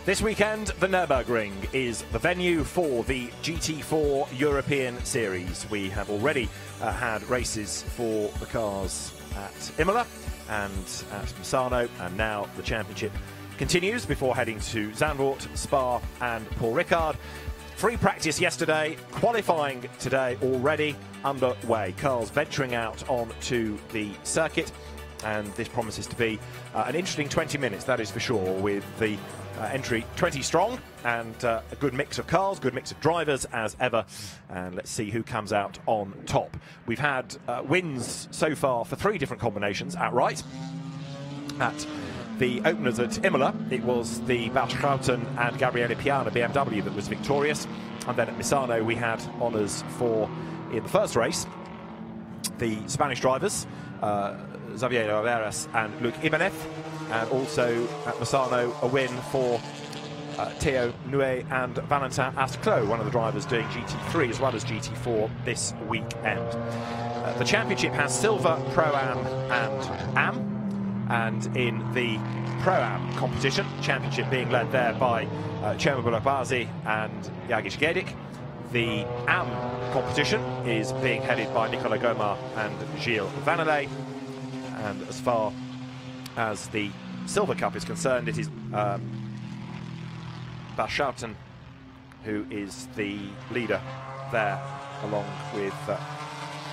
This weekend, the Nurburgring is the venue for the GT4 European Series. We have already had races for the cars at Imola and at Misano, and now the championship continues before heading to Zandvoort, Spa and Paul Ricard. Free practice yesterday, qualifying today already underway. Cars venturing out onto the circuit, and this promises to be an interesting 20 minutes, that is for sure, with the entry 20 strong and a good mix of cars, good mix of drivers as ever, and let's see who comes out on top. We've had wins so far for 3 different combinations outright. At the openers at Imola, it was the Barschauten and Gabriele Piana BMW that was victorious, and then at Misano we had honours for, in the first race, the Spanish drivers, Xavier Oliveras and Luc Ibanez, and also at Misano a win for Theo Nouet and Valentin Asclot, one of the drivers doing GT3 as well as GT4 this weekend. The championship has Silver, Pro-Am and Am, and in the Pro-Am competition, championship being led there by Chema Bulabazi and Jagish Gedik. The Am competition is being headed by Nicolas Gomar and Gilles Vanelay. And as far as the Silver Cup is concerned, it is Barschauten who is the leader there, along with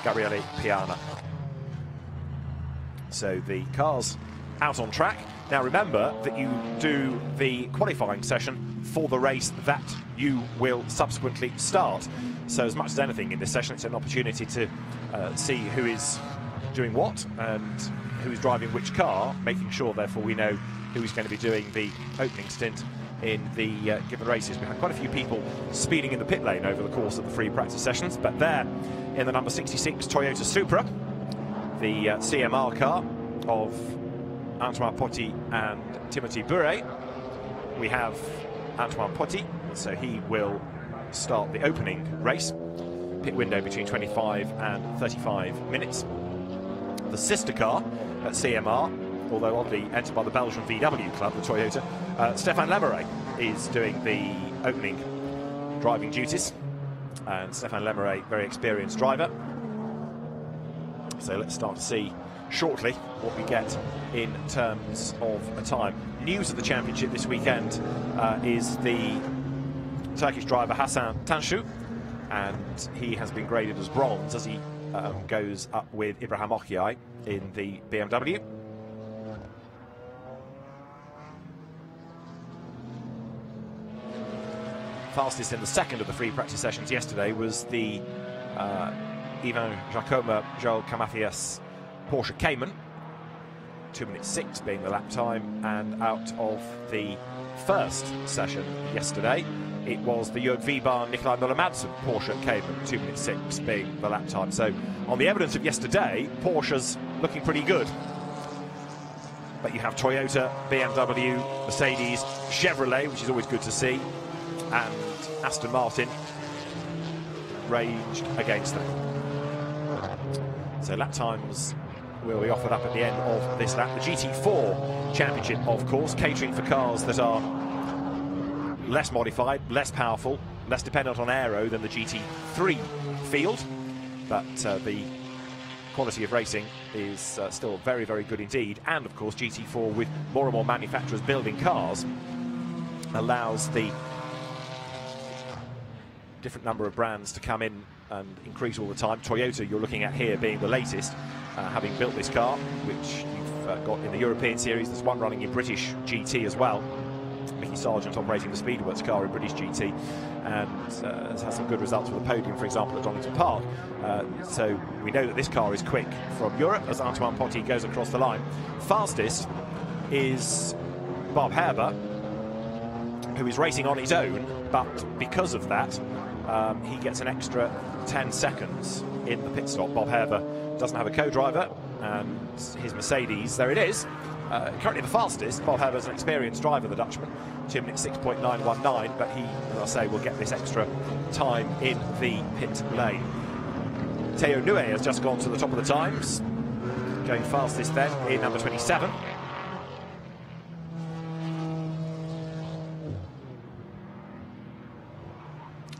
Gabriele Piana. So the cars out on track. Now remember that you do the qualifying session for the race that you will subsequently start. So as much as anything in this session, it's an opportunity to see who is doing what and who is driving which car, making sure therefore we know who is going to be doing the opening stint in the given races. We had quite a few people speeding in the pit lane over the course of the free practice sessions, but there in the number 66 Toyota Supra, the CMR car of Antoine Potti and Timothy Bure, we have Antoine Potti, so he will start the opening race. Pit window between 25 and 35 minutes. The sister car at CMR, although oddly entered by the Belgian VW club, the Toyota, Stéphane Lemeray is doing the opening driving duties, and Stéphane Lemeray, very experienced driver. So let's start to see shortly what we get in terms of a time. News of the championship this weekend is the Turkish driver Hasan Tanshu, and he has been graded as bronze as he goes up with Ibrahim Okiai in the BMW. Fastest in the second of the free practice sessions yesterday was the Ivan Jacoma Joel Camathias Porsche Cayman, 2 minutes 6 being the lap time, and out of the first session yesterday it was the Jörg Wiebahn Nikolai Müller-Madsen Porsche Cayman, 2 minutes 6 being the lap time. So on the evidence of yesterday, Porsche's looking pretty good. But you have Toyota, BMW, Mercedes, Chevrolet, which is always good to see, and Aston Martin ranged against them. So lap times will be offered up at the end of this lap. The GT4 championship, of course, catering for cars that are less modified, less powerful, less dependent on aero than the GT3 field, but the quality of racing is still very, very good indeed. And of course GT4, with more and more manufacturers building cars, allows the different number of brands to come in and increase all the time. Toyota, you're looking at here, being the latest, having built this car, which you've got in the European Series. There's one running in British GT as well. Mickey Sargent operating the Speedworks car in British GT, and has had some good results with the podium, for example, at Donington Park. So we know that this car is quick from Europe as Antoine Potti goes across the line. Fastest is Bob Herber, who is racing on his own, but because of that, he gets an extra 10 seconds in the pit stop. Bob Herber doesn't have a co-driver, and his Mercedes, there it is, currently the fastest. Bob Herber's an experienced driver, the Dutchman, 2 minutes 6.919, but he, as I say, will get this extra time in the pit lane. Theo Nouet has just gone to the top of the times, going fastest then in number 27.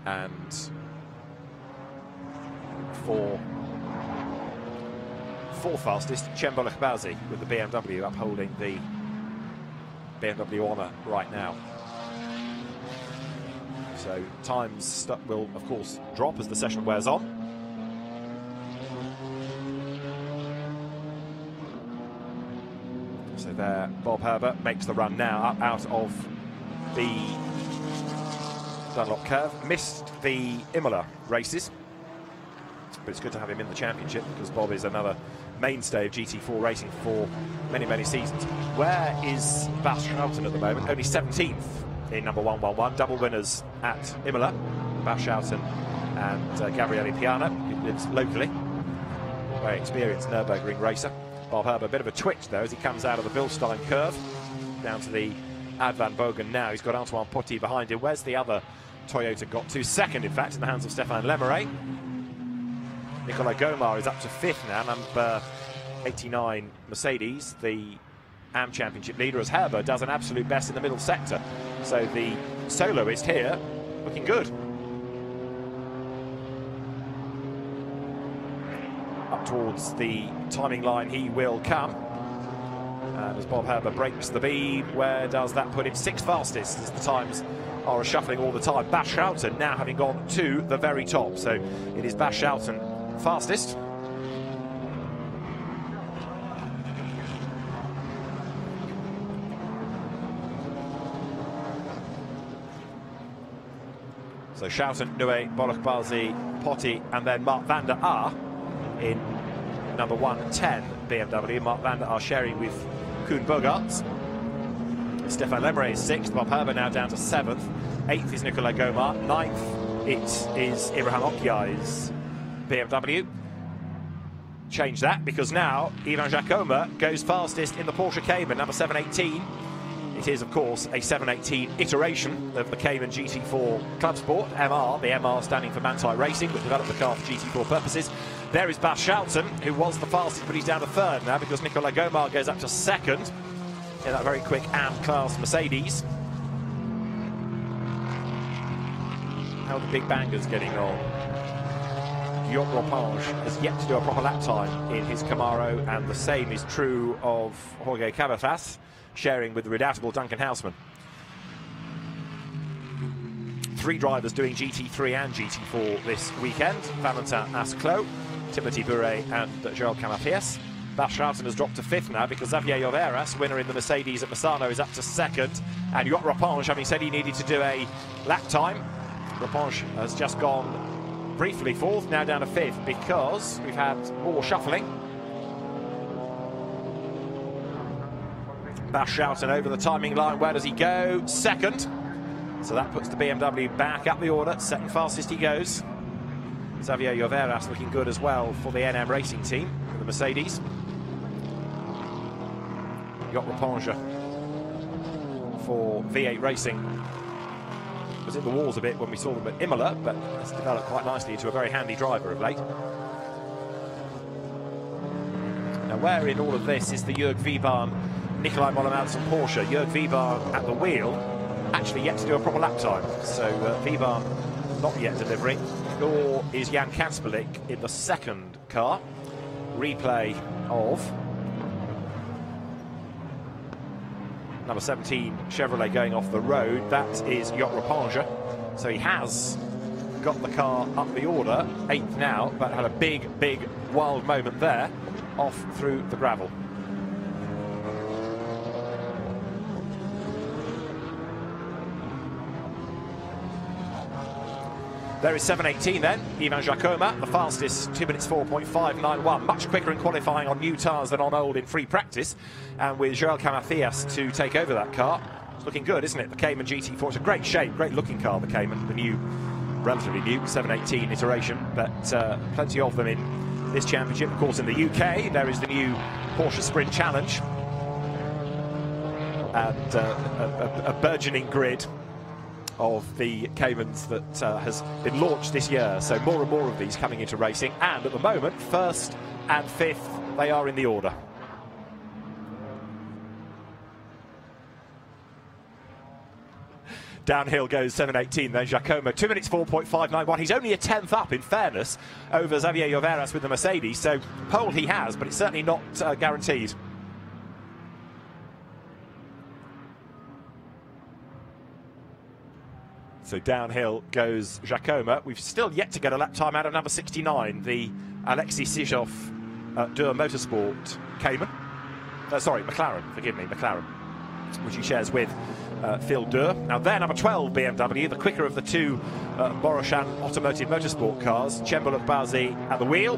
And for fourth fastest, Cembolo Kbazi with the BMW upholding the BMW honour right now. So times will, of course, drop as the session wears on. So there, Bob Herbert makes the run now up out of the Dunlop curve. Missed the Imola races, but it's good to have him in the championship because Bob is another mainstay of GT4 racing for many, many seasons. Where is Bas Schouten at the moment? Only 17th in number 111. Double winners at Imola, Bas Schouten and Gabriele Piana, who lives locally. Very experienced Nurburgring racer. Bob Herbert, a bit of a twitch though as he comes out of the Bilstein curve down to the Ad Van Bogen now. He's got Antoine Potti behind him. Where's the other Toyota got to? Second, in fact, in the hands of Stéphane Lemeray. Nicolas Gomar is up to fifth now, number 89 Mercedes, the AM Championship leader, as Herbert does an absolute best in the middle sector. So the soloist here looking good. Up towards the timing line he will come. And as Bob Herbert breaks the beam, where does that put him? Sixth fastest as the times are shuffling all the time. Bas Schouten now having gone to the very top. So it is Bas Schouten fastest. So Schouten, Nue, Bolach-Balzi, Potti, and then Mark van der Aar in number 110 BMW. Mark van der Aar sharing with Koen Bogarts. Stéphane Lemeray is sixth. Bob Herbert now down to seventh. Eighth is Nicolas Gomar. Ninth, it is Ibrahim Okyai's BMW. Change that because now Ivan Jacoma goes fastest in the Porsche Cayman, number 718. It is, of course, a 718 iteration of the Cayman GT4 Club Sport, MR, the MR standing for Manthey Racing, which developed the car for GT4 purposes. There is Bas Schouten, who was the fastest, but he's down to third now because Nicolas Gomar goes up to second in that very quick AM-class Mercedes. How are the big bangers getting on? Jörg Ropage has yet to do a proper lap time in his Camaro, and the same is true of Jorge Cabezas, sharing with the redoubtable Duncan Houseman. Three drivers doing GT3 and GT4 this weekend: Valentin Asclot, Timothy Bure and Joel Camafias. Bas Schouten has dropped to fifth now because Xavier Lloveras, winner in the Mercedes at Misano, is up to second. And Jörg Ropage, having said he needed to do a lap time, Ropage has just gone briefly fourth, now down to fifth because we've had more shuffling. Bas Schouten over the timing line. Where does he go? Second. So that puts the BMW back up the order. Second fastest he goes. Xavier Lloveras looking good as well for the NM Racing team, for the Mercedes. Jörg Ropage for V8 Racing was in the walls a bit when we saw them at Imola, but has developed quite nicely into a very handy driver of late. Now, where in all of this is the Jörg Wiebahn, Nikolai Mollemansson Porsche? Jörg Wiebahn at the wheel, actually yet to do a proper lap time. So Wiebahn not yet delivering, nor is Jan Kasperlik in the second car. Replay of number 17 Chevrolet going off the road. That is Jörg Ropage. So he has got the car up the order, eighth now, but had a big, big wild moment there, off through the gravel. There is 718 then, Ivan Jacoma, the fastest, 2 minutes 4.591, much quicker in qualifying on new tyres than on old in free practice, and with Joel Camafias to take over that car. It's looking good, isn't it? The Cayman GT4, it's a great shape, great looking car, the Cayman, the new, relatively new 718 iteration, but plenty of them in this championship. Of course, in the UK, there is the new Porsche Sprint Challenge, and a burgeoning grid of the Caymans that has been launched this year. So more and more of these coming into racing, and at the moment, first and fifth, they are in the order. Downhill goes 7:18, then Giacomo, 2 minutes 4.591. He's only a tenth up, in fairness, over Xavier Lloveras with the Mercedes, so pole he has, but it's certainly not guaranteed. So downhill goes Giacomo. We've still yet to get a lap time out of number 69, the Alexis Sijov SRO Motorsport Cayman. Sorry, McLaren, forgive me, McLaren, which he shares with Phil Durr. Now they're number 12 BMW, the quicker of the two Boroshan Automotive Motorsport cars. Cembuluk Bazi at the wheel.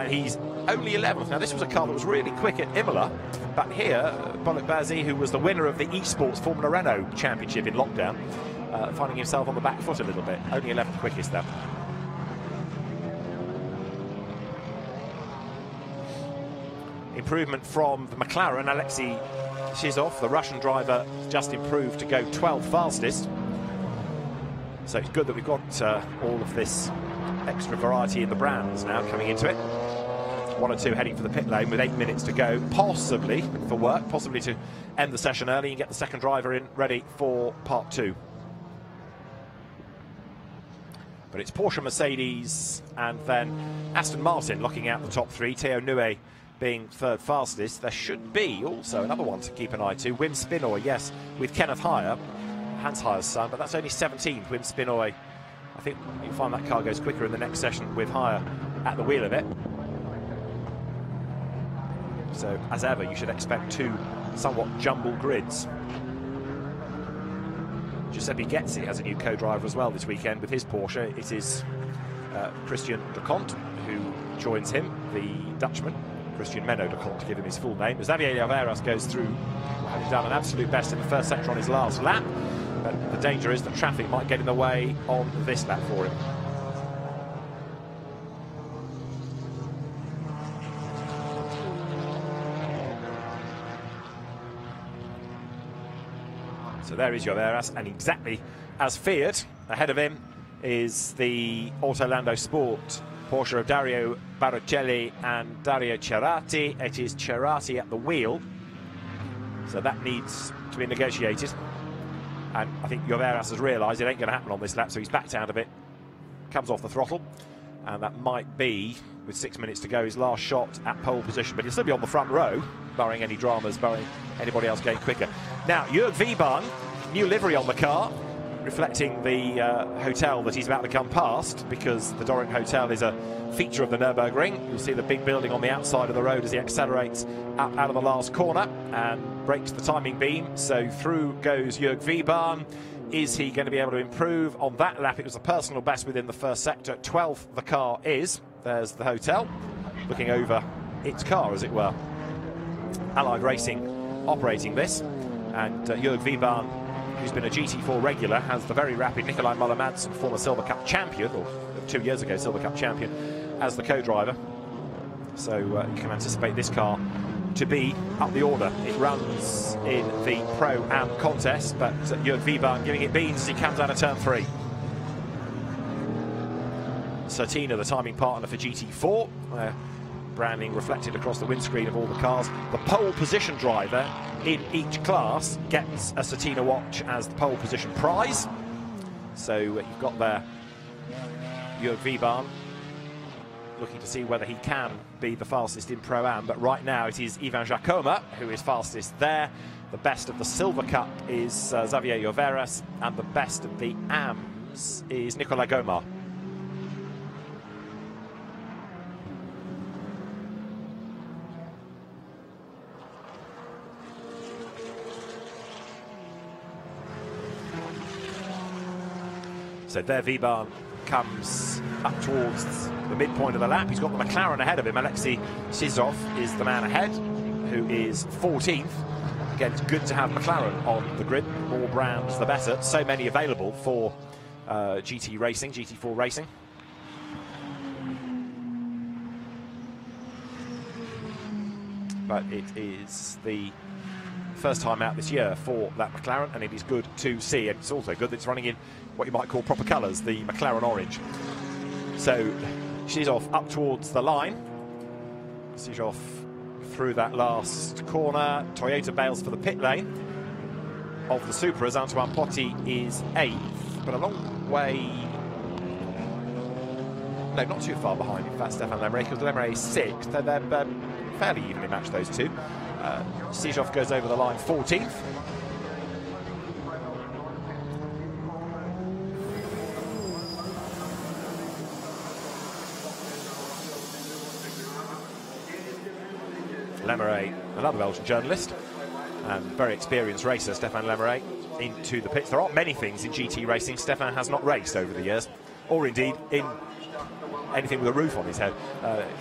He's only 11th. Now this was a car that was really quick at Imola, but here, Cembuluk Bazi, who was the winner of the eSports Formula Renault Championship in lockdown, finding himself on the back foot a little bit. Only 11th quickest though. Improvement from the McLaren, Alexei Sijov, the Russian driver, just improved to go 12th fastest. So it's good that we've got all of this extra variety in the brands now coming into it. 1 or 2 heading for the pit lane with 8 minutes to go, possibly for work, possibly to end the session early and get the second driver in ready for part 2. But it's Porsche, Mercedes, and then Aston Martin locking out the top 3. Theo Nue being 3rd fastest. There should be also another one to keep an eye to. Wim Spinoy, yes, with Kenneth Heyer, Hans Heyer's son, but that's only 17th. Wim Spinoy, I think you'll find that car goes quicker in the next session with Heyer at the wheel of it. So, as ever, you should expect 2 somewhat jumbled grids. Giuseppe Gezzi has a new co-driver as well this weekend with his Porsche. It is Christian de Conte who joins him, the Dutchman. Christian Menno de Conte, to give him his full name. Xavier Lloveras goes through, having done an absolute best in the first sector on his last lap. But the danger is that traffic might get in the way on this lap for him. So there is Lloveras, and exactly as feared, ahead of him is the Autolando Sport Porsche of Dario Barrichelli and Dario Cerati. It is Cerati at the wheel, so that needs to be negotiated. And I think Lloveras has realised it ain't going to happen on this lap, so he's backed out of it, comes off the throttle, and that might be, with 6 minutes to go, his last shot at pole position. But he'll still be on the front row, barring any dramas, barring anybody else getting quicker. Now, Jörg Wiebahn, new livery on the car, reflecting the hotel that he's about to come past, because the Doring Hotel is a feature of the Nurburgring. You'll see the big building on the outside of the road as he accelerates up out of the last corner and breaks the timing beam. So through goes Jörg Wiebahn. Is he going to be able to improve? On that lap, it was a personal best within the first sector. 12th the car is. There's the hotel, looking over its car, as it were. Allied Racing operating this. And Jörg Wiebahn, who's been a GT4 regular, has the very rapid Nikolai Müller-Madsen, former Silver Cup champion, or 2 years ago Silver Cup champion, as the co-driver. So you can anticipate this car to be up the order. It runs in the Pro-Am contest, but Jörg Wiebahn giving it beans as he comes out of turn 3. Certina, the timing partner for GT4, branding reflected across the windscreen of all the cars. The pole position driver in each class gets a Certina watch as the pole position prize. So you've got there Jörg Wiebahn looking to see whether he can be the fastest in Pro-Am, but right now it is Ivan Giacomo who is fastest there. The best of the Silver Cup is Xavier Lloveras, and the best of the AMs is Nicolas Gomar. So there Wiebahn comes up towards the midpoint of the lap. He's got the McLaren ahead of him. Alexis Sijov is the man ahead, who is 14th. Again, it's good to have McLaren on the grid. More brands, the better. So many available for GT racing, GT4 racing. But it is the first time out this year for that McLaren, and it is good to see. And it's also good that it's running in what you might call proper colours, the McLaren orange. So she's off up towards the line. She's off through that last corner. Toyota bails for the pit lane of the Supras. Antoine Potti is 8th, but a long way... No, not too far behind, in fact, Stéphane Lemeray, because Lemeray is 6th. They're fairly evenly matched, those two. Sijoff goes over the line 14th. Lemeray, another Belgian journalist and very experienced racer, Stéphane Lemeray, into the pits. There aren't many things in GT racing Stéphane has not raced over the years, or indeed in anything with a roof on his head,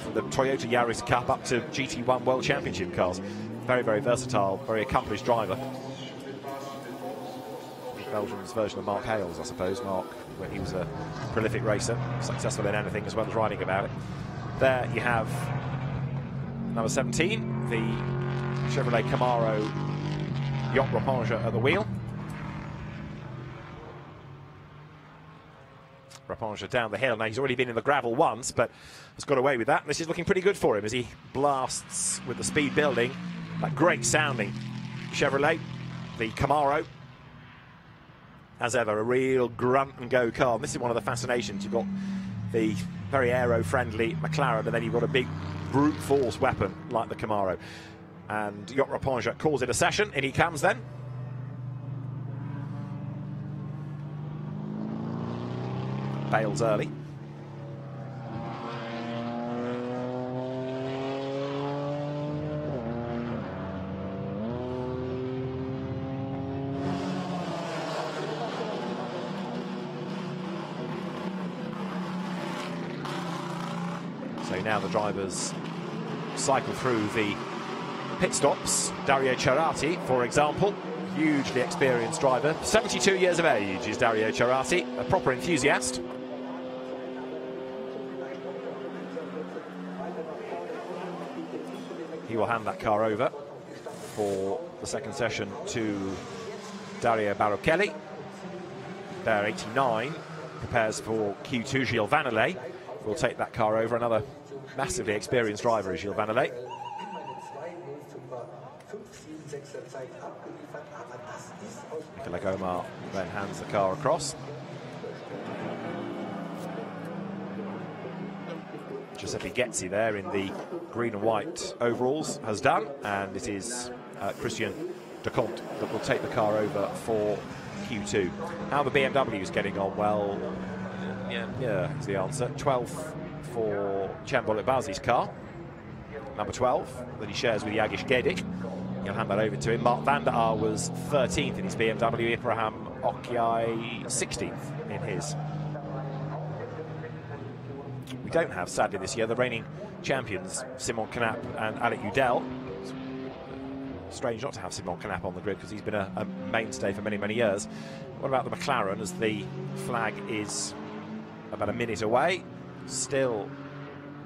from the Toyota Yaris Cup up to GT1 World Championship cars. Very, very versatile, very accomplished driver. Belgium's version of Mark Hales, I suppose. Mark, when he was a prolific racer, successful in anything as well as writing about it. There you have number 17, the Chevrolet Camaro Yacht Rapinge at the wheel. Rapinge down the hill. Now, he's already been in the gravel once, but has got away with that. This is looking pretty good for him as he blasts with the speed building. That great sounding Chevrolet, the Camaro. As ever, a real grunt and go car. And this is one of the fascinations. You've got the very aero-friendly McLaren, and then you've got a big brute force weapon like the Camaro. And Yacht Rapinge calls it a session. In he comes then. Bails early. So now the drivers cycle through the pit stops. Dario Cerati, for example, hugely experienced driver. 72 years of age is Dario Cerati, a proper enthusiast. He will hand that car over for the second session to Dario Barochelli. There, 89, prepares for Q2. Gilles Vannelet will take that car over. Another massively experienced driver is Gilles Vannelet. Nicolas Gomar then hands the car across. Giuseppe Gezzi there in the green and white overalls has done, and it is Christian Decomte that will take the car over for Q2. How the BMW is getting on? Well, yeah is the answer. 12th for Cian Bazi's car, number 12, that he shares with Jagish Gedik. He'll hand that over to him. Mark van der Aar was 13th in his BMW, Ibrahim Okyai 16th in his. We don't have, sadly, this year, the reigning champions, Simon Knapp and Alec Udell. Strange not to have Simon Knapp on the grid because he's been a mainstay for many, many years. What about the McLaren, as the flag is about a minute away? Still,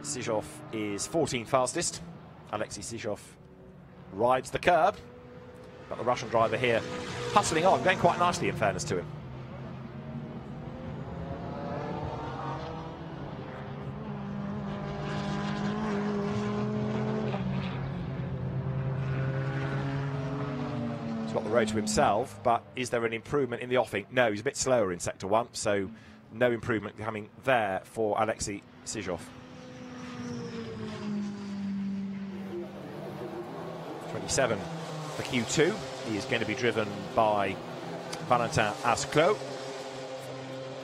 Sijoff is 14th fastest. Alexei Sijoff rides the curb. But the Russian driver here hustling on, going quite nicely in fairness to him. He's got the road to himself, but is there an improvement in the offing? No, he's a bit slower in Sector 1, so no improvement coming there for Alexei Sijoff. 27 for Q2. He is going to be driven by Valentin Asclot,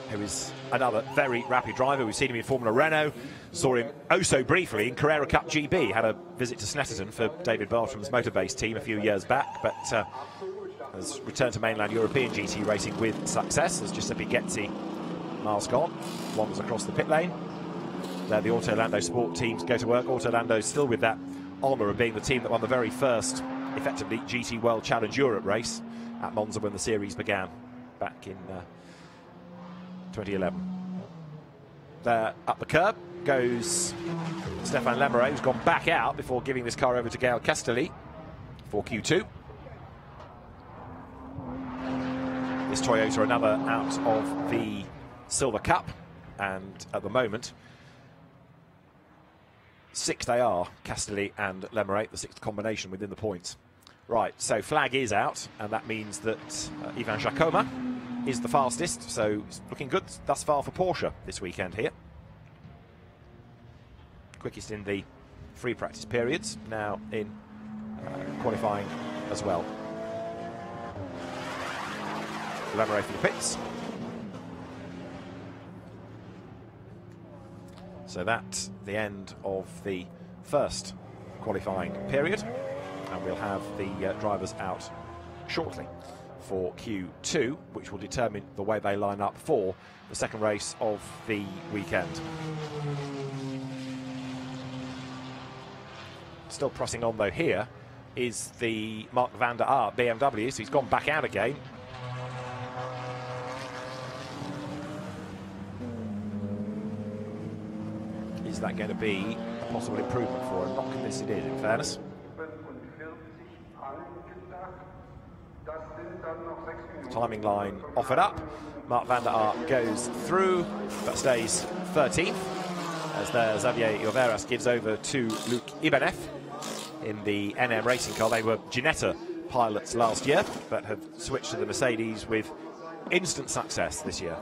who is another very rapid driver. We've seen him in Formula Renault, saw him oh so briefly in Carrera Cup GB, had a visit to Snetterton for David Bartram's motor-based team a few years back, but has returned to mainland European GT racing with success as Giuseppe Gezzi mask on, wanders across the pit lane. There the Autolando Sport teams go to work. Autolando still with that honour of being the team that won the very first, effectively, GT World Challenge Europe race at Monza when the series began back in 2011. There, up the curb, goes Stéphane Lemeray, who's gone back out before giving this car over to Gael Castelli for Q2. This Toyota, another out of the Silver Cup, and at the moment, sixth they are, Castelli and Lemeray, the sixth combination within the points. Right, so flag is out, and that means that Ivan Jacoma is the fastest, so it's looking good thus far for Porsche this weekend here. Quickest in the free practice periods, now in qualifying as well. Lemeray for the pits. So that's the end of the first qualifying period, and we'll have the drivers out shortly for Q2, which will determine the way they line up for the second race of the weekend. Still pressing on though here is the Mark van der Aert BMW, so he's gone back out again. Is that going to be a possible improvement for him? Not convinced it is, in fairness. Timing line offered up. Mark van der Aert goes through, but stays 13th. As there, Xavier Lloveras gives over to Luc Ibanez in the NM racing car. They were Ginetta pilots last year, but have switched to the Mercedes with instant success this year.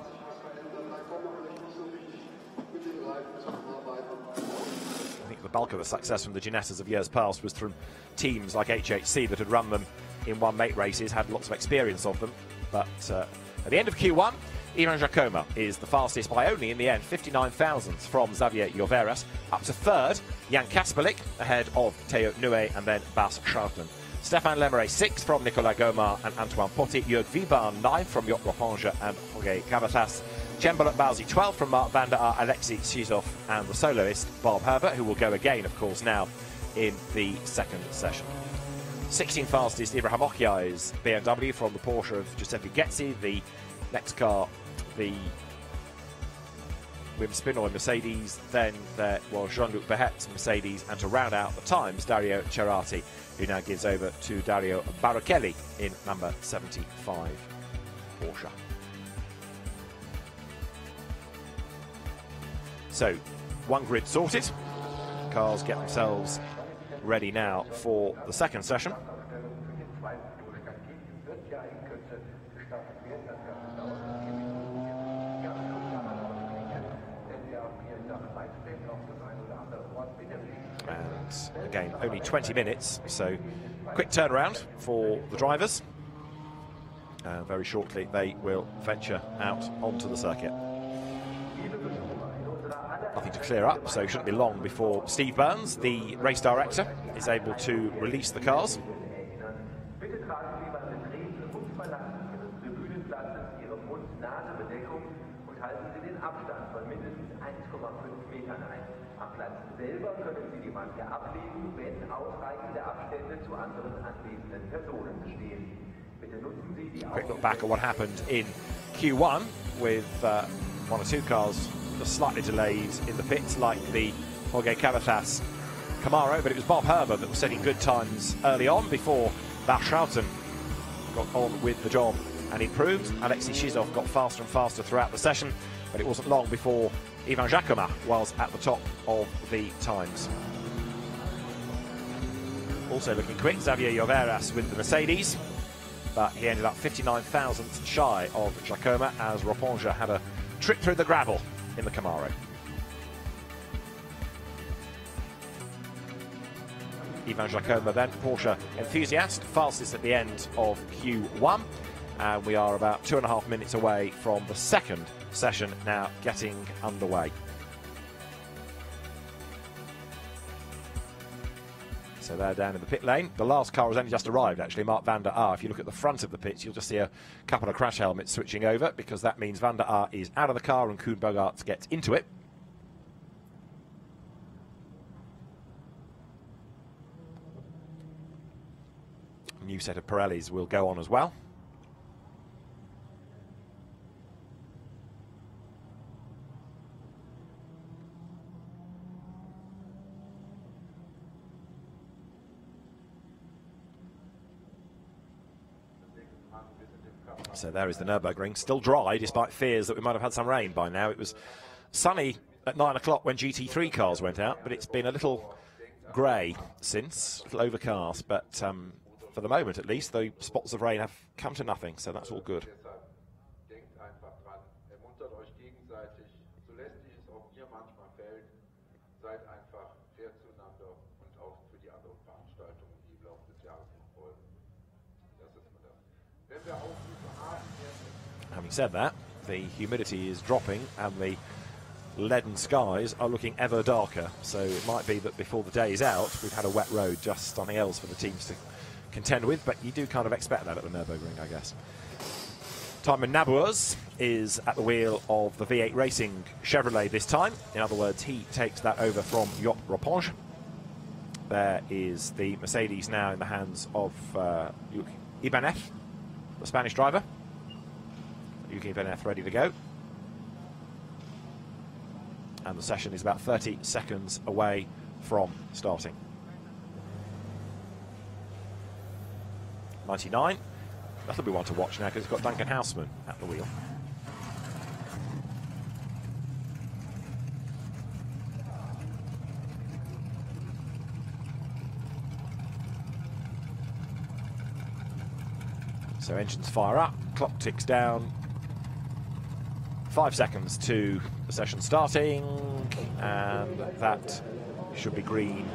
The bulk of the success from the Ginettas of years past was from teams like HHC that had run them in one-mate races, had lots of experience of them. But at the end of Q1, Ivan Jacoma is the fastest by only, in the end, 59 thousandths from Xavier Lloveras. Up to third, Jan Kasperlik, ahead of Theo Nue and then Bas Schouten. Stéphane Lemeray 6th from Nicolas Gomard and Antoine Potti. Jörg Wiebahn 9th from Jot Ropange and Jorge Cavatas. Cembala Bauzi 12th from Mark van der Aert, Alexei Shizov and the soloist Bob Herbert, who will go again, of course, now in the second session. 16th fastest Ibrahim Okiai's BMW from the Porsche of Giuseppe Gezzi. The next car, the Wim Spinoy Mercedes. Then there was Jean-Luc Behet's Mercedes, and to round out the times, Dario Cerati, who now gives over to Dario Barrichelli in number 75 Porsche. So, one grid sorted. Cars get themselves ready now for the second session. And again, only 20 minutes, so quick turnaround for the drivers. And very shortly they will venture out onto the circuit. Nothing to clear up, so it shouldn't be long before Steve Burns, the race director, is able to release the cars. Quick look back at what happened in Q1 with one or two cars slightly delayed in the pits, like the Jorge Cavatas Camaro, but it was Bob Herbert that was setting good times early on before Bas Schouten got on with the job and improved. Alexei Shizov got faster and faster throughout the session, but it wasn't long before Ivan Jacoma was at the top of the times. Also looking quick, Xavier Lloveras with the Mercedes, but he ended up 59 thousandths shy of Jacoma as Ropange had a trip through the gravel in the Camaro. Ivan Jacoma then, Porsche enthusiast, fastest at the end of Q1, and we are about 2.5 minutes away from the second session now getting underway. So they're down in the pit lane. The last car has only just arrived, actually, Mark van der Aert. If you look at the front of the pits, you'll just see a couple of crash helmets switching over, because that means van der Aert is out of the car and Koen Bogaerts gets into it. A new set of Pirellis will go on as well. So there is the Nurburgring, still dry despite fears that we might have had some rain by now. It was sunny at 9 o'clock when GT3 cars went out, but it's been a little grey since, a little overcast, but for the moment at least, though spots of rain have come to nothing, so that's all good. Having said that, the humidity is dropping and the leaden skies are looking ever darker, so it might be that before the day is out we've had a wet road, just something else for the teams to contend with, but you do kind of expect that at the Nurburgring, I guess. Timon Nabours is at the wheel of the V8 Racing Chevrolet this time. In other words, he takes that over from Job Roponge. There is the Mercedes now in the hands of Ibanez, the Spanish driver. Yuki Ibanez ready to go. And the session is about 30 seconds away from starting. 99. That'll be one to watch now because it's got Duncan Houseman at the wheel. So engines fire up, clock ticks down. 5 seconds to the session starting, and that should be green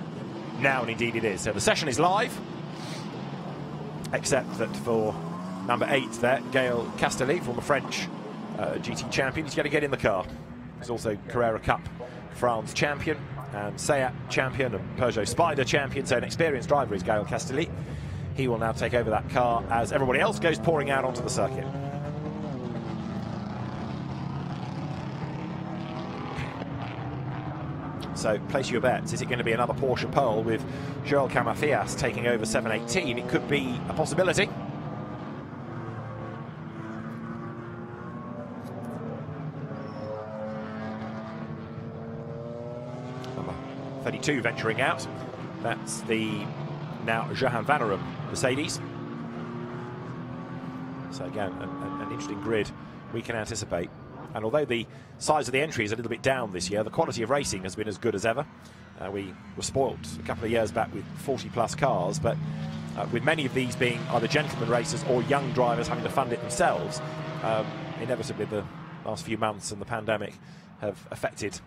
now, and indeed it is. So the session is live, except that for number 8 there, Gaël Castelli, former French GT champion, he's going to get in the car. He's also Carrera Cup France champion, and SEAT champion, and Peugeot Spider champion, so an experienced driver is Gaël Castelli. He will now take over that car as everybody else goes pouring out onto the circuit. So place your bets. Is it going to be another Porsche pole with Joel Camathias taking over 718? It could be a possibility. Number 32 venturing out. That's the now Johan van Arum Mercedes. So again, an interesting grid we can anticipate. And although the size of the entry is a little bit down this year, the quality of racing has been as good as ever. We were spoilt a couple of years back with 40-plus cars, but with many of these being either gentleman racers or young drivers having to fund it themselves, inevitably the last few months and the pandemic have affected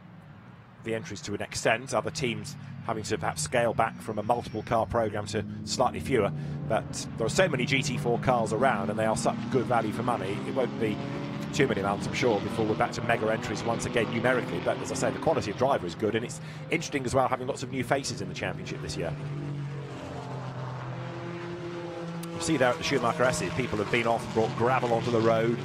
the entries to an extent. Other teams having to perhaps scale back from a multiple car program to slightly fewer. But there are so many GT4 cars around and they are such good value for money, it won't be too many months, I'm sure, before we're back to mega entries once again numerically. But as I say, the quality of driver is good, and it's interesting as well having lots of new faces in the championship this year. You see there at the Schumacher S's, people have been off and brought gravel onto the road,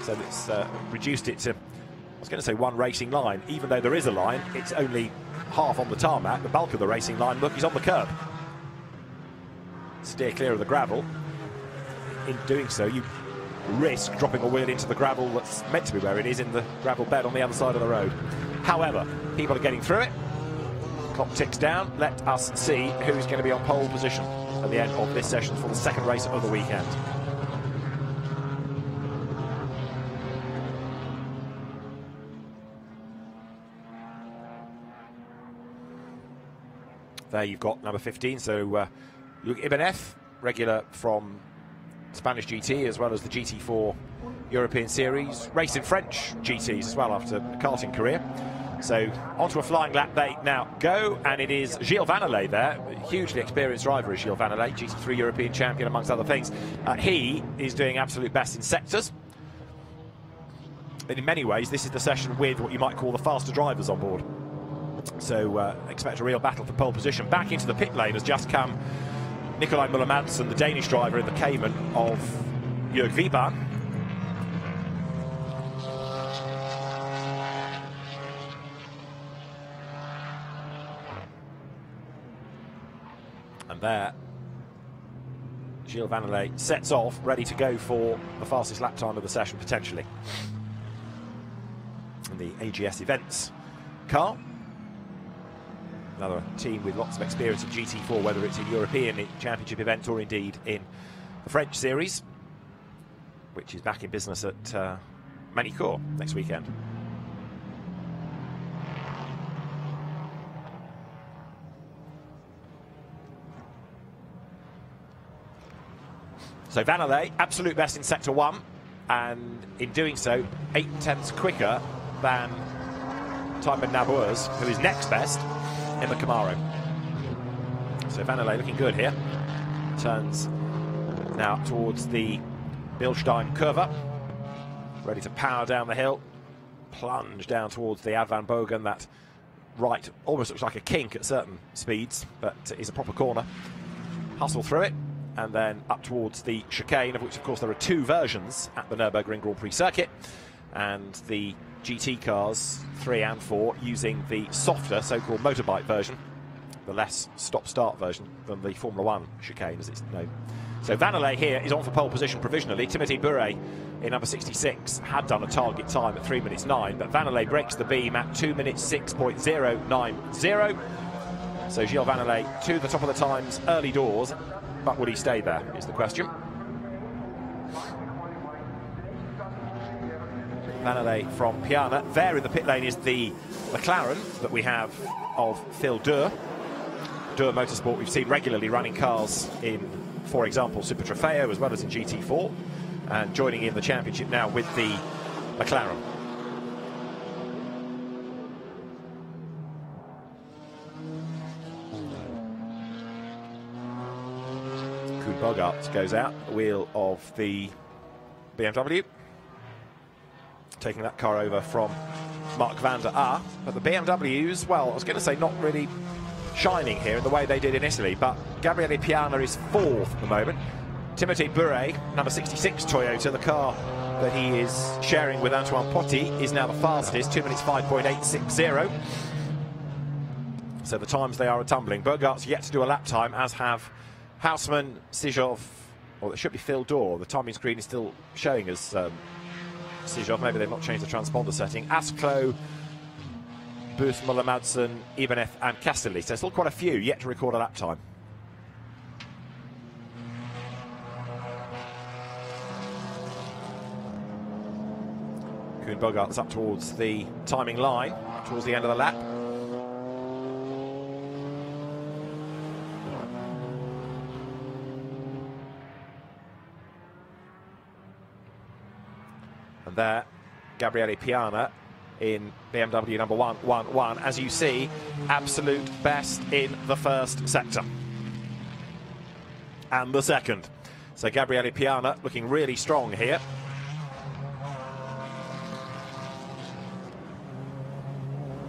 so it's reduced it to, I was going to say, one racing line. Even though there is a line, it's only half on the tarmac. The bulk of the racing line, look, is on the curb. Steer clear of the gravel. In doing so, you risk dropping a wheel into the gravel that's meant to be where it is, in the gravel bed on the other side of the road. However, people are getting through it. Clock ticks down. Let us see who's going to be on pole position at the end of this session for the second race of the weekend. There you've got number 15, so Ibanez, regular from Spanish GT as well as the GT4 European Series, racing French GTs as well after a karting career. So onto a flying lap they now go, and it is Gilles Vannelet there, hugely experienced driver is Gilles Vannelet, GT3 European champion amongst other things. He is doing absolute best in sectors. And in many ways this is the session with what you might call the faster drivers on board. So expect a real battle for pole position. Back into the pit lane has just come Nicolai Müller-Madsen, the Danish driver in the Cayman of Jörg Wiebahn. And there, Gilles Vannelet sets off, ready to go for the fastest lap time of the session, potentially. And the AGS Events car. Another team with lots of experience in GT4, whether it's in European Championship events or indeed in the French series, which is back in business at Manicourt next weekend. So Vanelay, absolute best in sector 1, and in doing so, 8/10 quicker than Tijmen Nabeurs, who is next best in the Camaro. So Vanelay looking good here. Turns now towards the Bilstein curve, ready to power down the hill, plunge down towards the Ad Van Bogen. That right almost looks like a kink at certain speeds, but is a proper corner. Hustle through it, and then up towards the chicane, of which of course there are 2 versions at the Nurburgring Grand Prix circuit, and the GT cars 3 and 4 using the softer so-called motorbike version, the less stop-start version than the Formula 1 chicane as it's known. So Vanelay here is on for pole position provisionally. Timothy Bure in number 66 had done a target time at 3 minutes 9, but Vanelay breaks the beam at 2 minutes 6.090. So Gilles Vanelay to the top of the times early doors, but would he stay there is the question. Vanelay from Piana. There in the pit lane is the McLaren that we have of Phil Durr. Durr Motorsport we've seen regularly running cars in, for example, Super Trofeo as well as in GT4, and joining in the championship now with the McLaren. Koen Bogart goes out, the wheel of the BMW, taking that car over from Mark van der Aar. But the BMWs, well, I was going to say not really shining here in the way they did in Italy, but Gabriele Piana is 4th at the moment. Timothy Bure, number 66 Toyota, the car that he is sharing with Antoine Potti, is now the fastest, 2 minutes 5.860. So the times they are a-tumbling. Bogart's yet to do a lap time, as have Houseman, Sijov, or it should be Phil Dorr. The timing screen is still showing as Sijov. Maybe they've not changed the transponder setting. Asklo, Booth, Muller-Madsen, Ibanez and Castelli. So still quite a few yet to record a lap time. Koen Bogart's up towards the timing line, towards the end of the lap. And there, Gabriele Piana in BMW number 111. As you see, absolute best in the first sector. And the second. So Gabriele Piana looking really strong here.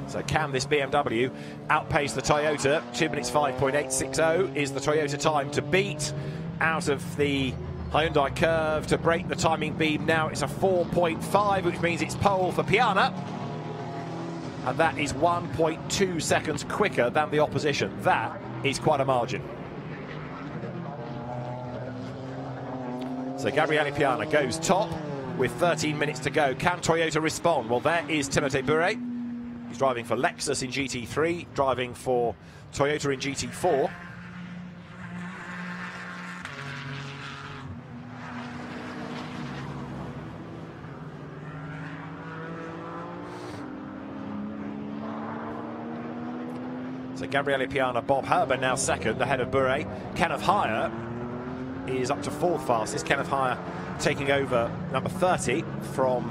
So can this BMW outpace the Toyota? 2 minutes 5.860 is the Toyota time to beat out of the Hyundai curve to break the timing beam. Now it's a 4.5, which means it's pole for Piana. And that is 1.2 seconds quicker than the opposition. That is quite a margin. So Gabriele Piana goes top with 13 minutes to go. Can Toyota respond? Well, there is Timothy Bure. He's driving for Lexus in GT3, driving for Toyota in GT4. So Gabriele Piana, Bob Herber now second, ahead of Bure. Kenneth Heyer is up to 4th fastest. Kenneth Heyer taking over number 30 from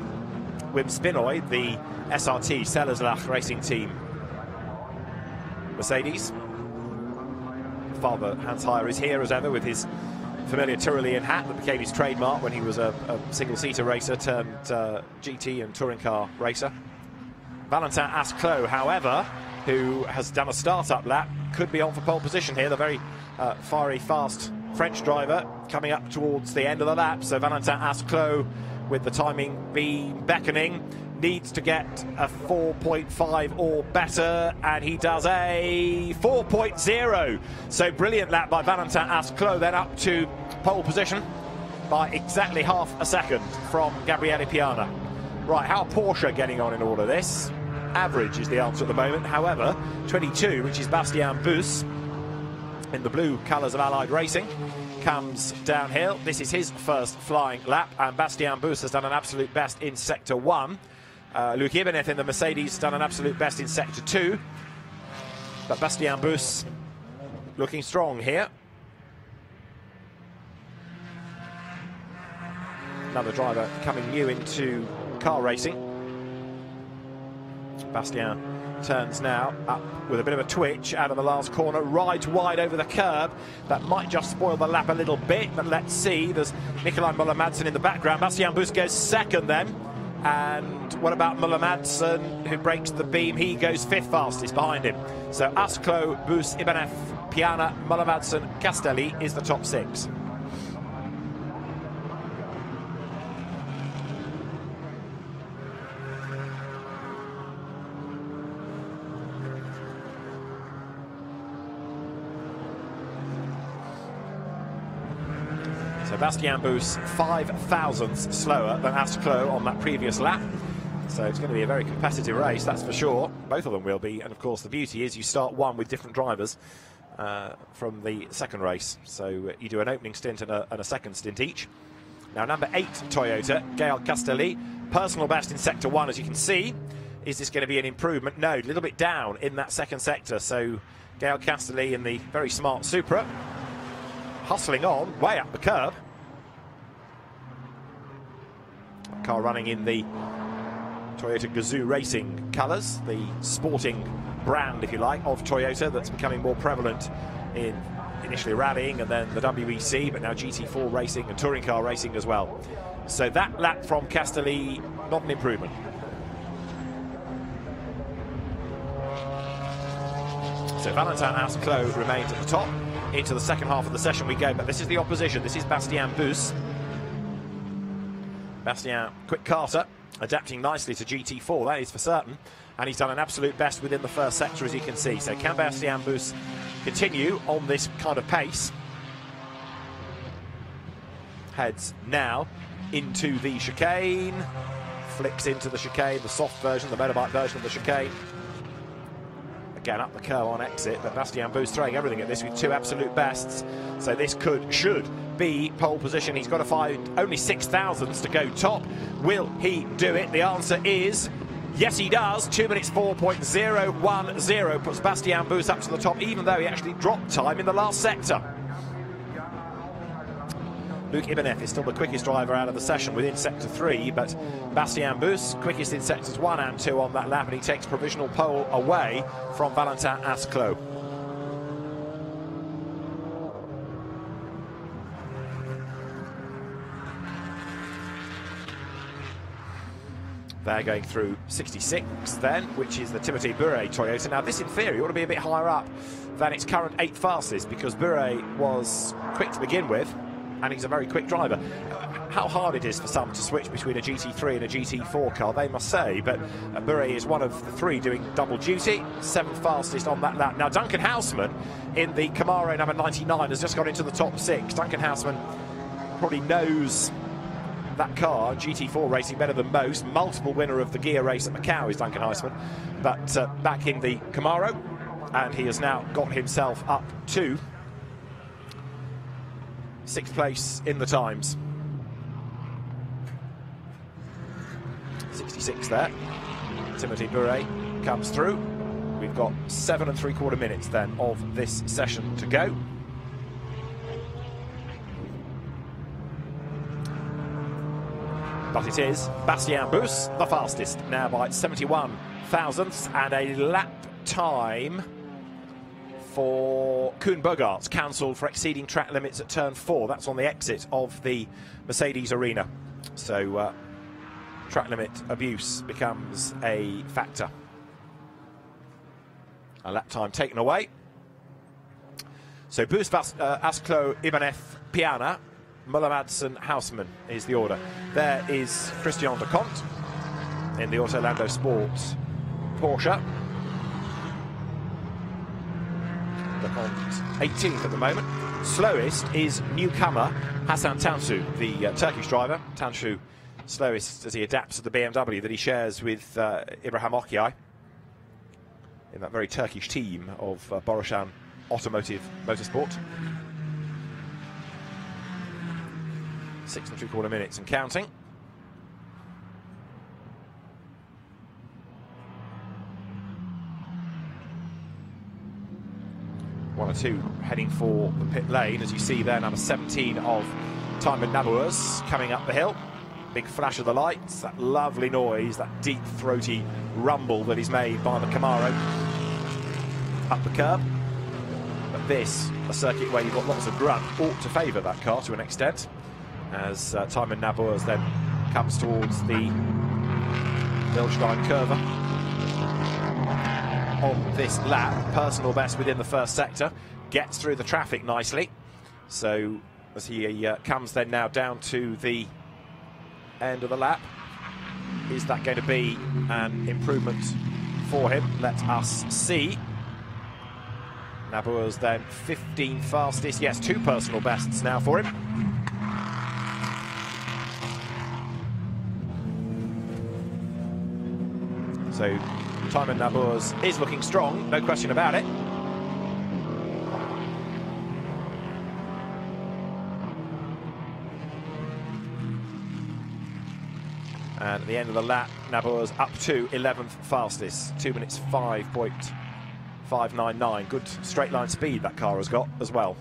Wim Spinoy, the SRT Sellerslach racing team Mercedes. Father Hans Heyer is here as ever with his familiar Tyrolean hat that became his trademark when he was a single-seater racer turned GT and touring car racer. Valentin Asclot, however, who has done a start-up lap, could be on for pole position here. The very fiery, fast French driver coming up towards the end of the lap. So Valentin Asclot, with the timing beam beckoning, needs to get a 4.5 or better, and he does a 4.0. So brilliant lap by Valentin Asclot, then up to pole position by exactly half a second from Gabriele Piana. Right, how are Porsche getting on in all of this? Average is the answer at the moment. However, 22, which is Bastien Bus, in the blue colours of Allied Racing, comes downhill. This is his first flying lap, and Bastien Bus has done an absolute best in Sector 1. Luc Ibanez in the Mercedes done an absolute best in Sector 2. But Bastien Bus looking strong here. another driver coming new into car racing. Bastien turns now up with a bit of a twitch out of the last corner, rides wide over the curb. That might just spoil the lap a little bit, but let's see. There's Nikolai Müller-Madsen in the background. Bastien Buss goes second then. And what about Müller-Madsen, who breaks the beam? He goes 5th fastest behind him. So Asclo, Buss, Ibanez, Piana, Müller-Madsen, Castelli is the top 6. So Bastien Buss 5 thousandths slower than Asclo on that previous lap. So it's going to be a very competitive race, that's for sure. Both of them will be, and of course the beauty is you start one with different drivers from the second race. So you do an opening stint and a second stint each. Now number 8 Toyota, Gael Castelli, personal best in sector 1, as you can see. Is this going to be an improvement? No, a little bit down in that second sector. So Gael Castelli in the very smart Supra, hustling on way up the curb. Car running in the Toyota Gazoo Racing colours, the sporting brand, if you like, of Toyota that's becoming more prevalent in initially rallying and then the WEC, but now GT4 racing and touring car racing as well. So that lap from Castelli, not an improvement. So Valentin Asclo remains at the top. Into the second half of the session we go, but this is the opposition. This is Bastien Buss. Bastien, quick carter, adapting nicely to GT4, that is for certain. And he's done an absolute best within the first sector, as you can see. So can Bastien Buss continue on this kind of pace? Heads now into the chicane. Flicks into the chicane, the soft version, the motorbike version of the chicane. Again, up the curve on exit, but Bastien Buss throwing everything at this with 2 absolute bests. So this should be pole position. He's got to find only 6 thousandths to go top. Will he do it? The answer is yes, he does. 2 minutes 4.010 puts Bastien Buss up to the top, even though he actually dropped time in the last sector. Luc Ibanez is still the quickest driver out of the session within sector 3, but Bastien Buss quickest in sectors 1 and 2 on that lap, and he takes provisional pole away from Valentin Asclo. They're going through 66 then, which is the Timothy Bure Toyota. Now this in theory ought to be a bit higher up than its current 8th fastest, because Bure was quick to begin with, and he's a very quick driver. How hard it is for some to switch between a GT3 and a GT4 car, they must say, but Bure is one of the 3 doing double duty, 7th fastest on that lap. Now Duncan Houseman in the Camaro number 99 has just got into the top 6. Duncan Houseman probably knows that car, GT4 racing, better than most. Multiple winner of the gear race at Macau is Duncan Houseman, but back in the Camaro, and he has now got himself up to 6th place in the times. 66 there. Timothy Bure comes through. We've got 7 3/4 minutes then of this session to go. But it is Bastien Buss, the fastest, now by 71 thousandths, and a lap time for Koen Bogaerts cancelled for exceeding track limits at turn 4. That's on the exit of the Mercedes arena. So track limit abuse becomes a factor. A lap time taken away. So Buss, Asclo, Ibanez, Piana, Müller-Madsen, Houseman is the order. There is Christian de Conte in the Autolando Sport Porsche. De Conte 18th at the moment. Slowest is newcomer Hasan Tansu, the Turkish driver. Tansu slowest as he adapts to the BMW that he shares with Ibrahim Okiay in that very Turkish team of Boroshan Automotive Motorsport. 6 3/4 minutes and counting. One or two heading for the pit lane, as you see there, number 17 of Timon Nabours coming up the hill. big flash of the lights, that lovely noise, that deep throaty rumble that is made by the Camaro up the curb. But this, a circuit where you've got lots of grunt, ought to favour that car to an extent, as Thymen Nabors then comes towards the Bilstein curve on this lap. Personal best within the first sector, gets through the traffic nicely. So as he comes then now down to the end of the lap, is that going to be an improvement for him? Let us see. Nabors then 15th fastest. Yes, 2 personal bests now for him. So Thymen Nabors is looking strong, no question about it. And at the end of the lap, Nabors up to 11th fastest, 2 minutes 5.599. Good straight line speed that car has got as well.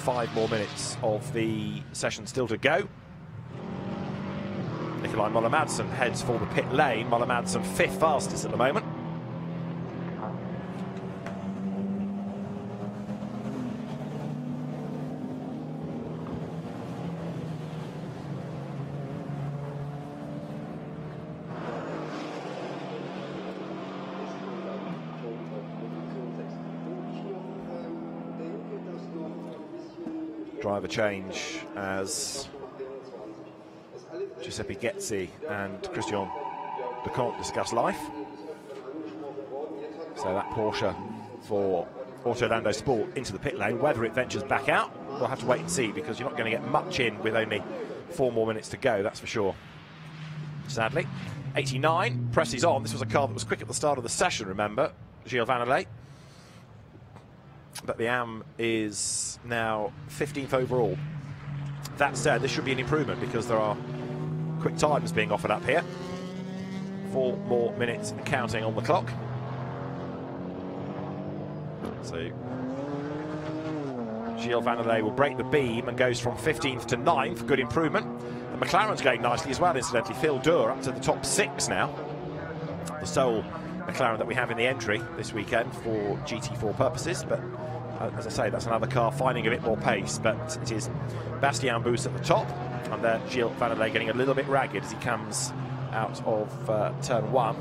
Five more minutes of the session still to go. Nikolai Moller-Madsen heads for the pit lane. Moller-Madsen 5th fastest at the moment. Driver change as Giuseppe Getzi and Christian Lecomte discuss life. So that Porsche for Autolando Sport into the pit lane. Whether it ventures back out, we'll have to wait and see, because you're not going to get much in with only 4 more minutes to go, that's for sure. Sadly. 89 presses on. This was a car that was quick at the start of the session, remember, Gilles Vannelet. But the AM is now 15th overall. That said, this should be an improvement because there are quick times being offered up here. 4 more minutes and counting on the clock. So Gilles Vannelet will break the beam and goes from 15th to 9th. Good improvement. The McLaren's going nicely as well, incidentally. Phil Durr up to the top 6 now. The sole McLaren that we have in the entry this weekend for GT4 purposes, but as I say, that's another car finding a bit more pace. But it is Bastien Bous at the top, and there Gilles Vannelet getting a little bit ragged as he comes out of turn 1,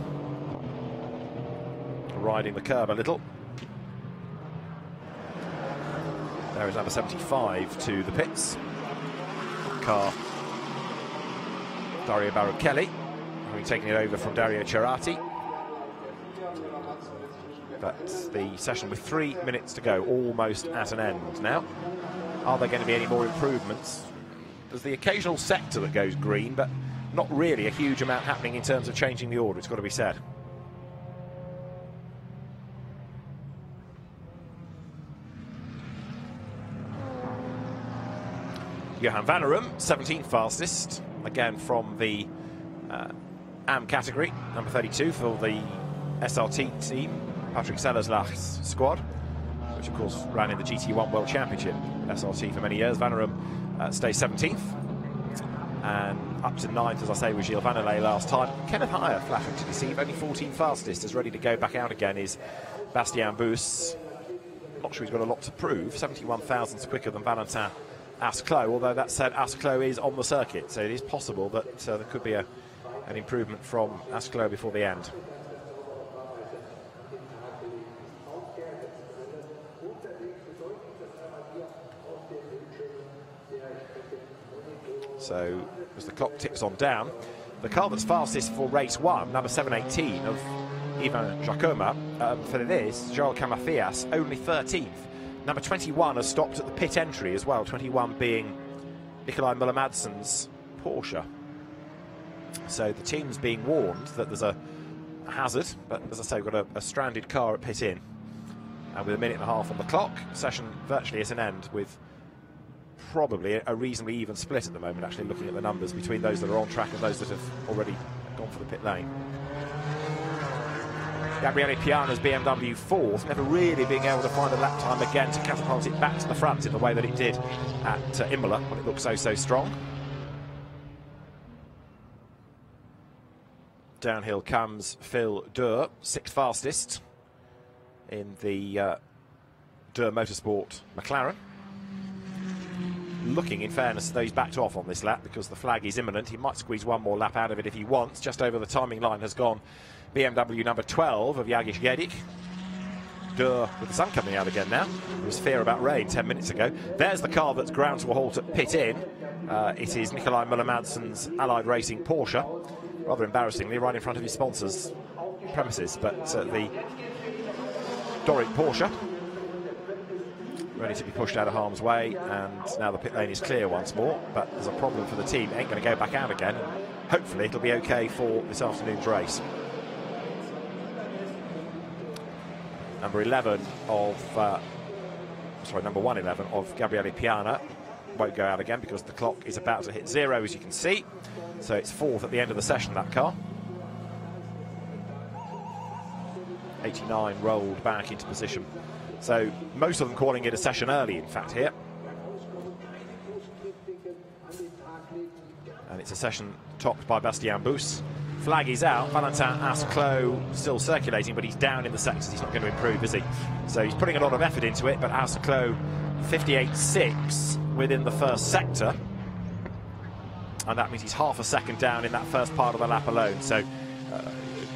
riding the curb a little. There is number 75 to the pits. Car, Dario Barrichelli, having taken it over from Dario Cerati. But the session with 3 minutes to go, almost at an end now. Are there going to be any more improvements? There's the occasional sector that goes green, but not really a huge amount happening in terms of changing the order, it's got to be said. Johan van der Rum, 17th fastest, again from the AM category, number 32 for the SRT team. Patrick Sellerslach's squad, which of course ran in the GT1 World Championship SRT for many years. Van der Rum stays 17th, and up to 9th, as I say, with Gilles Vannelet last time. Kenneth Heyer, flattering to deceive, only 14th fastest, is ready to go back out again is Bastien Bous. Not sure he's got a lot to prove. 71 thousandths quicker than Valentin Asclot, although that said, Asclot is on the circuit, so it is possible that there could be an improvement from Asclot before the end. So as the clock ticks on down, the car that's fastest for race 1, number 718 of Ivan Jacoma, for this, Joel Camafias, only 13th. Number 21 has stopped at the pit entry as well, 21 being Nikolai Muller-Madsen's Porsche. So the team's being warned that there's a hazard, but as I say, we've got a stranded car at pit in. And with 1.5 minutes on the clock, session virtually at an end, with probably a reasonably even split at the moment, actually, looking at the numbers between those that are on track and those that have already gone for the pit lane. Gabriele Piana's BMW 4th, never really being able to find a lap time again to catapult it back to the front in the way that it did at Imola, when it looked so strong. Downhill comes Phil Durr, 6th fastest in the Durr Motorsport McLaren. Looking, in fairness, though he's backed off on this lap because the flag is imminent. He might squeeze one more lap out of it if he wants. Just over the timing line has gone BMW number 12 of Jagiš Gedik. Durr with the sun coming out again now. There was fear about rain 10 minutes ago. There's the car that's ground to a halt at pit in. It is Nikolai Müller-Madsen's Allied Racing Porsche. Rather embarrassingly, right in front of his sponsors' premises. But the Doric Porsche ready to be pushed out of harm's way, and now the pit lane is clear once more, but there's a problem for the team. It ain't going to go back out again. Hopefully it'll be okay for this afternoon's race. Number 111 of Gabriele Piana won't go out again because the clock is about to hit 0, as you can see. So it's 4th at the end of the session, that car. 89 rolled back into position. So most of them calling it a session early, in fact, here. And it's a session topped by Bastien Bous. Flag is out. Valentin Asclot still circulating, but he's down in the sectors. He's not going to improve, is he? So he's putting a lot of effort into it, but Asclot 58.6 within the first sector. And that means he's half a second down in that first part of the lap alone. So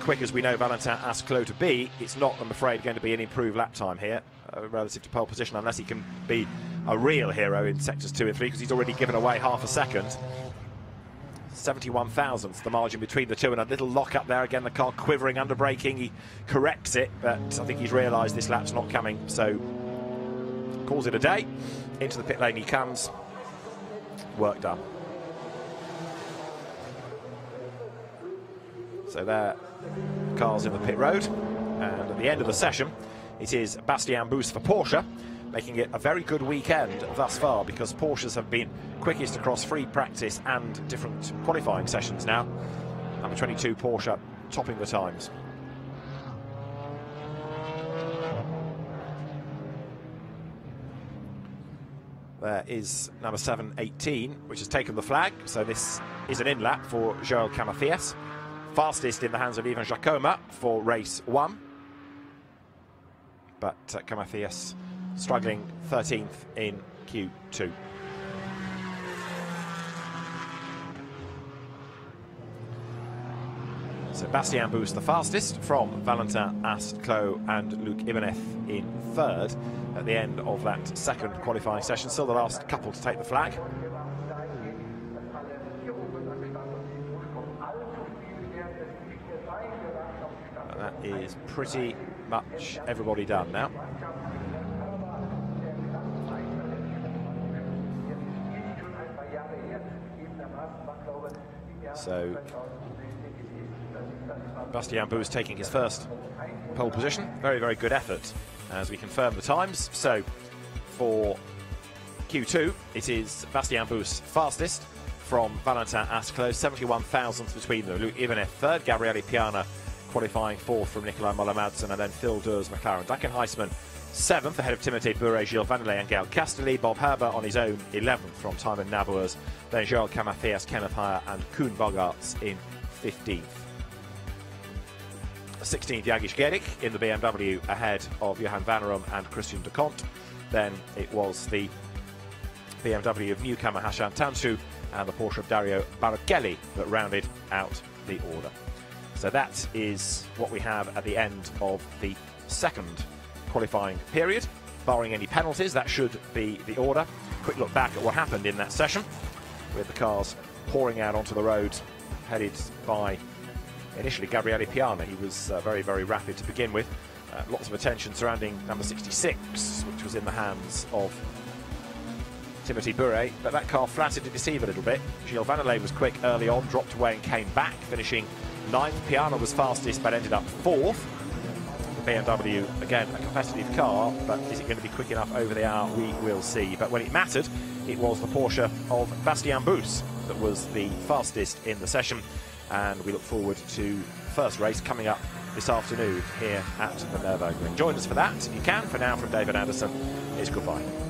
quick as we know Valentin Asclot to be, it's not, I'm afraid, going to be an improved lap time here relative to pole position, unless he can be a real hero in sectors 2 and 3, because he's already given away half a second. 71 thousandths the margin between the two, and a little lock up there again, the car quivering under braking. He corrects it, but I think he's realised this lap's not coming, so calls it a day. Into the pit lane he comes. Work done. So there, cars in the pit road, and at the end of the session it is Bastien Bous for Porsche, making it a very good weekend thus far, because Porsches have been quickest across free practice and different qualifying sessions now. Number 22 Porsche topping the times. There is number 718, which has taken the flag, so this is an in-lap for Joël Camathias. Fastest in the hands of Ivan Jacoma for race 1. But Camathias struggling 13th in Q2. So Bastien Bous the fastest, from Valentin Asclot and Luc Ibanez in 3rd at the end of that second qualifying session. Still the last couple to take the flag. And that is pretty much everybody done now. So Bastien Bous taking his first pole position. Very, very good effort as we confirm the times. So for Q2, it is Bastien Bous fastest, from Valentin Asclot, 71 thousandths between them. Luc Ibanez 3rd, Gabriele Piana qualifying 4th from Nikolai Müller-Madsen, and then Phil Durr's McLaren. Duncan Heisman 7th, ahead of Timothée Bure, Gilles Vandelay and Gael Castelli. Bob Herber on his own 11th from Timon Nabors. Then Joël Camathias, Kenneth Heyer and Koen Bogarts in 15th. 16th Jagiš Gedik in the BMW, ahead of Johan Vannerum and Christian de Cont. Then it was the BMW of newcomer Hassan Tansu and the Porsche of Dario Barrichelli that rounded out the order. So that is what we have at the end of the second qualifying period. Barring any penalties, that should be the order. Quick look back at what happened in that session, with the cars pouring out onto the road, headed by initially Gabriele Piana. He was very, very rapid to begin with. Lots of attention surrounding number 66, which was in the hands of Timothée Bure, but that car flattered to deceive a little bit. Gilles Vandelay was quick early on, dropped away and came back, finishing 9th. Piana was fastest, but ended up 4th. The BMW, again, a competitive car, but is it going to be quick enough over the hour? We will see. But when it mattered, it was the Porsche of Bastien Bous that was the fastest in the session, and we look forward to the first race coming up this afternoon here at the Nurburgring. Join us for that if you can. For now, from David Anderson, it's goodbye.